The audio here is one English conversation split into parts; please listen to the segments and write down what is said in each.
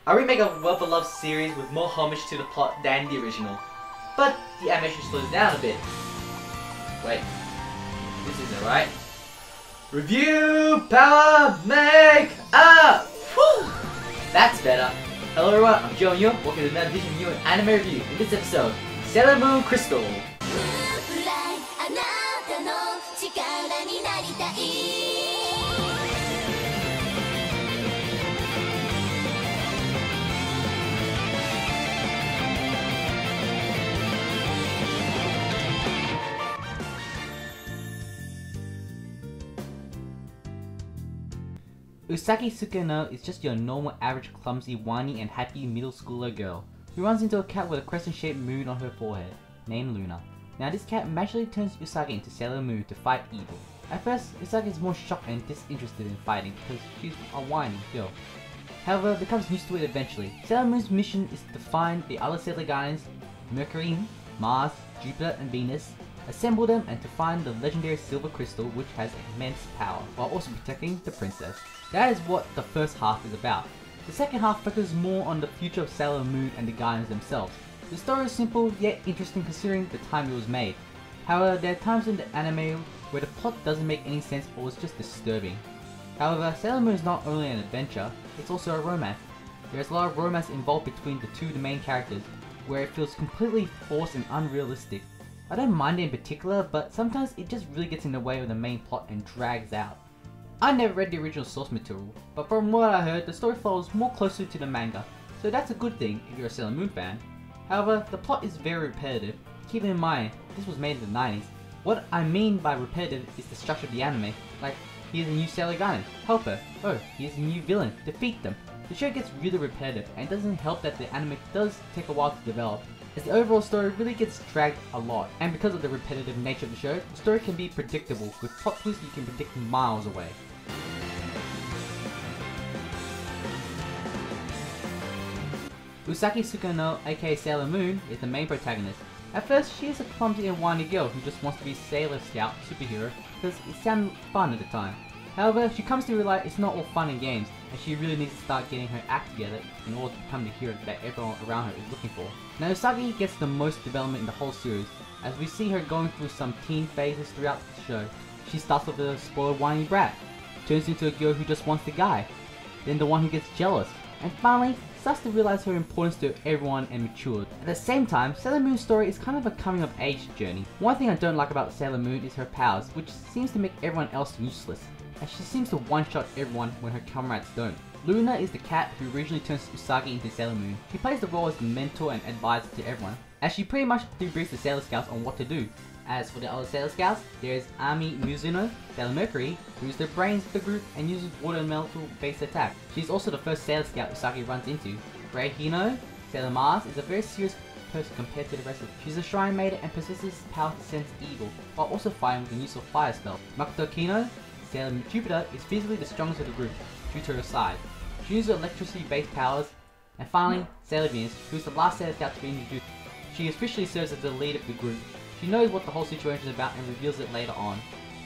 A remake of a well-beloved series with more homage to the plot than the original. But the animation slows down a bit. Wait, this isn't right. Review Power Make Up! Woo! That's better. Hello everyone, I'm Joe and welcome to another edition of your anime review. In this episode, Sailor Moon Crystal. Usagi Tsukino is just your normal, average, clumsy, whiny, and happy middle schooler girl who runs into a cat with a crescent-shaped moon on her forehead, named Luna. Now this cat magically turns Usagi into Sailor Moon to fight evil. At first, Usagi is more shocked and disinterested in fighting because she's a whiny girl. However, becomes used to it eventually. Sailor Moon's mission is to find the other Sailor Guardians, Mercury, Mars, Jupiter, and Venus, assemble them, and to find the legendary Silver Crystal, which has immense power, while also protecting the princess. That is what the first half is about. The second half focuses more on the future of Sailor Moon and the Guardians themselves. The story is simple yet interesting considering the time it was made. However, there are times in the anime where the plot doesn't make any sense or is just disturbing. However, Sailor Moon is not only an adventure, it's also a romance. There is a lot of romance involved between the main characters, where it feels completely forced and unrealistic. I don't mind it in particular, but sometimes it just really gets in the way of the main plot and drags out. I never read the original source material, but from what I heard, the story follows more closely to the manga, so that's a good thing if you're a Sailor Moon fan. However, the plot is very repetitive. Keep in mind, this was made in the 90s. What I mean by repetitive is the structure of the anime, like, here's a new Sailor Guardian, help her, oh, here's a new villain, defeat them. The show gets really repetitive, and it doesn't help that the anime does take a while to develop, as the overall story really gets dragged a lot, and because of the repetitive nature of the show, the story can be predictable, with plot twists you can predict miles away. Usagi Tsukino, aka Sailor Moon, is the main protagonist. At first, she is a clumsy and whiny girl who just wants to be Sailor Scout superhero because it sounded fun at the time. However, she comes to realize it's not all fun and games, and she really needs to start getting her act together in order to become the hero that everyone around her is looking for. Now Usagi gets the most development in the whole series, as we see her going through some teen phases throughout the show. She starts with a spoiled whiny brat, turns into a girl who just wants the guy, then the one who gets jealous, and finally starts to realize her importance to everyone and matured. At the same time, Sailor Moon's story is kind of a coming of age journey. One thing I don't like about Sailor Moon is her powers, which seems to make everyone else useless, as she seems to one-shot everyone when her comrades don't. Luna is the cat who originally turns Usagi into Sailor Moon. She plays the role as the mentor and advisor to everyone, as she pretty much debriefs the Sailor Scouts on what to do. As for the other Sailor Scouts, there is Ami Mizuno, Sailor Mercury, who is the brains of the group and uses water elemental based attack. She is also the first Sailor Scout Usagi runs into. Rei Hino, Sailor Mars, is a very serious person compared to the rest of them. She's a shrine maiden and possesses power to sense evil, while also fighting with the use of fire spell. Makoto Kino, Sailor Jupiter, is physically the strongest of the group, due to her size. She uses electricity based powers. And finally, Sailor Venus, who is the last Sailor Scout to be introduced. She officially serves as the leader of the group. She knows what the whole situation is about and reveals it later on.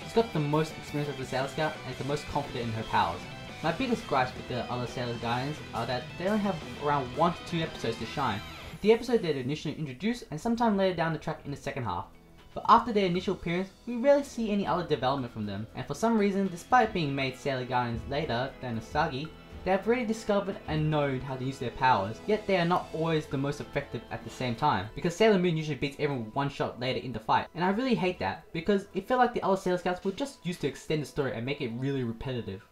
She's got the most experience of the Sailor Scout and is the most confident in her powers. My biggest gripes with the other Sailor Guardians are that they only have around 1 to 2 episodes to shine. The episode they're initially introduced and sometime later down the track in the second half. But after their initial appearance, we rarely see any other development from them, and for some reason, despite being made Sailor Guardians later than Usagi, they have already discovered and known how to use their powers, yet they are not always the most effective at the same time, because Sailor Moon usually beats everyone one shot later in the fight, and I really hate that, because it felt like the other Sailor Scouts were just used to extend the story and make it really repetitive.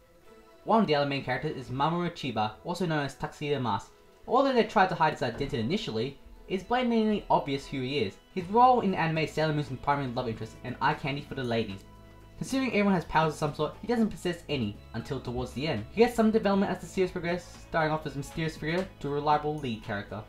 One of the other main characters is Mamoru Chiba, also known as Tuxedo Mask. Although they tried to hide his identity initially, it's blatantly obvious who he is. His role in anime is Sailor Moon's primary love interest and eye candy for the ladies. Considering everyone has powers of some sort, he doesn't possess any until towards the end. He gets some development as the series progresses, starting off as a mysterious figure to a reliable lead character.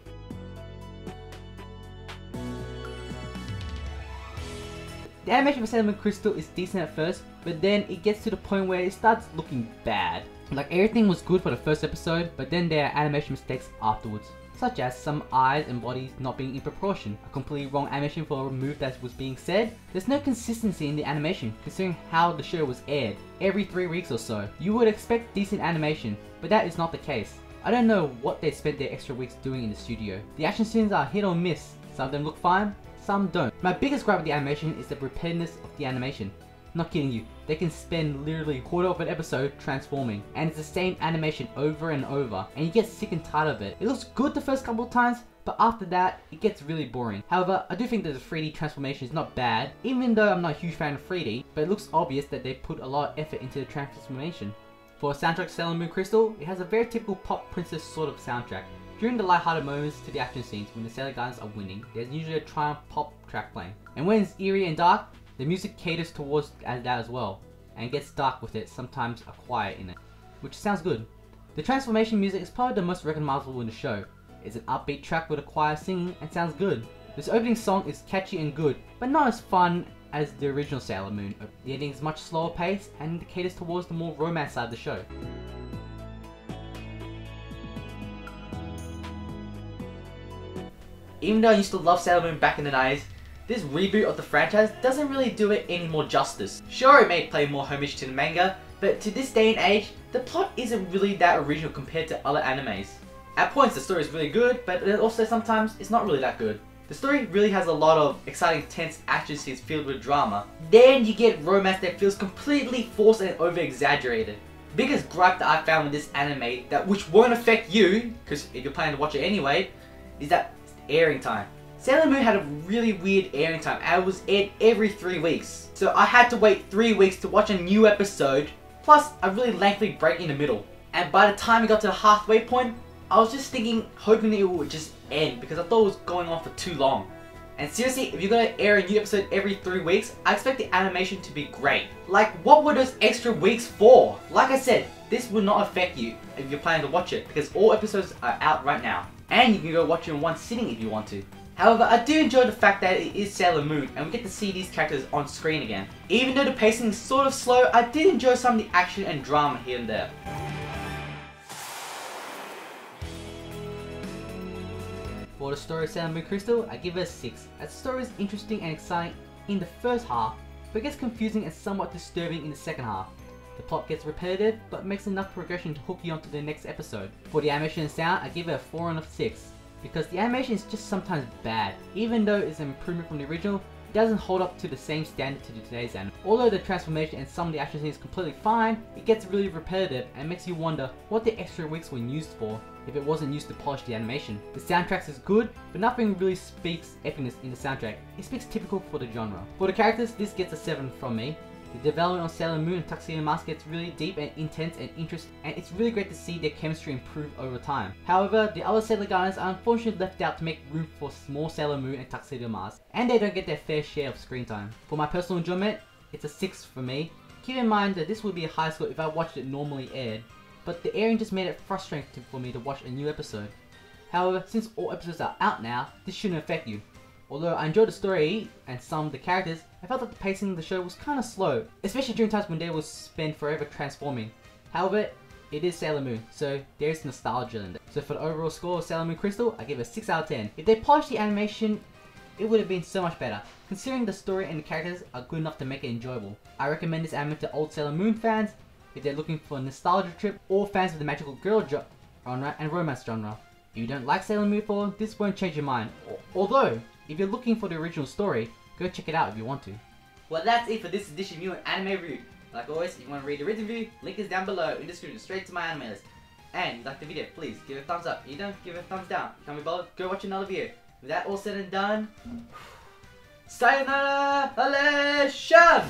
The animation for Sailor Moon Crystal is decent at first, but then it gets to the point where it starts looking bad. Like everything was good for the first episode, but then there are animation mistakes afterwards, such as some eyes and bodies not being in proportion, a completely wrong animation for a move that was being said. There's no consistency in the animation, considering how the show was aired, every 3 weeks or so. You would expect decent animation, but that is not the case. I don't know what they spent their extra weeks doing in the studio. The action scenes are hit or miss. Some of them look fine, some don't. My biggest gripe with the animation is the repetitiveness of the animation. Not kidding you, they can spend literally a quarter of an episode transforming, and it's the same animation over and over, and you get sick and tired of it. It looks good the first couple of times, but after that, it gets really boring. However, I do think that the 3D transformation is not bad, even though I'm not a huge fan of 3D, but it looks obvious that they put a lot of effort into the transformation. For a soundtrack to Sailor Moon Crystal, it has a very typical pop princess sort of soundtrack. During the lighthearted moments to the action scenes when the Sailor Guardians are winning, there's usually a triumph pop track playing. And when it's eerie and dark, the music caters towards that as well, and gets dark with it, sometimes a quiet in it, which sounds good. The transformation music is probably the most recognizable in the show. It's an upbeat track with a choir singing and sounds good. This opening song is catchy and good, but not as fun as the original Sailor Moon. The ending is much slower paced and caters towards the more romance side of the show. Even though I used to love Sailor Moon back in the 90s, this reboot of the franchise doesn't really do it any more justice. Sure, it may play more homage to the manga, but to this day and age, the plot isn't really that original compared to other animes. At points the story is really good, but also sometimes it's not really that good. The story really has a lot of exciting tense action scenes filled with drama. Then you get romance that feels completely forced and over exaggerated. The biggest gripe that I found with this anime, which won't affect you, because if you're planning to watch it anyway, is that it's the airing time. Sailor Moon had a really weird airing time and it was aired every 3 weeks. So I had to wait 3 weeks to watch a new episode, plus a really lengthy break in the middle. And by the time we got to the halfway point, I was just hoping it would just end because I thought it was going on for too long. And seriously, if you're gonna air a new episode every 3 weeks, I expect the animation to be great. Like, what were those extra weeks for? Like I said, this will not affect you if you're planning to watch it because all episodes are out right now. And you can go watch it in one sitting if you want to. However, I do enjoy the fact that it is Sailor Moon and we get to see these characters on screen again. Even though the pacing is sort of slow, I did enjoy some of the action and drama here and there. For the story of Sailor Moon Crystal, I give it a 6, as the story is interesting and exciting in the first half, but gets confusing and somewhat disturbing in the second half. The plot gets repetitive, but makes enough progression to hook you onto the next episode. For the animation and sound, I give it a 4 out of 6. Because the animation is just sometimes bad. Even though it's an improvement from the original, it doesn't hold up to the same standard to today's anime. Although the transformation and some of the action scenes is completely fine, it gets really repetitive and makes you wonder what the extra weeks were used for if it wasn't used to polish the animation. The soundtrack is good, but nothing really speaks epicness in the soundtrack. It speaks typical for the genre. For the characters, this gets a 7 from me. The development of Sailor Moon and Tuxedo Mask gets really deep and intense and interesting, and it's really great to see their chemistry improve over time. However, the other Sailor Guardians are unfortunately left out to make room for more Sailor Moon and Tuxedo Mask, and they don't get their fair share of screen time. For my personal enjoyment, it's a 6 for me. Keep in mind that this would be a high score if I watched it normally aired, but the airing just made it frustrating for me to watch a new episode. However, since all episodes are out now, this shouldn't affect you. Although I enjoyed the story and some of the characters, I felt that the pacing of the show was kinda slow, especially during times when they would spend forever transforming. However, it is Sailor Moon, so there's nostalgia in it. So for the overall score of Sailor Moon Crystal, I give it a 6 out of 10. If they polished the animation, it would have been so much better, considering the story and the characters are good enough to make it enjoyable. I recommend this anime to old Sailor Moon fans, if they're looking for a nostalgia trip, or fans of the magical girl genre and romance genre. If you don't like Sailor Moon 4, this won't change your mind. Although, if you're looking for the original story, go check it out if you want to. Well, that's it for this edition of New Anime Review. Like always, if you want to read the written review, link is down below in the description straight to my anime list. And if you like the video, please give it a thumbs up. If you don't, give it a thumbs down. If you can't be bothered, go watch another video. With that all said and done, sayonara, Aleshan!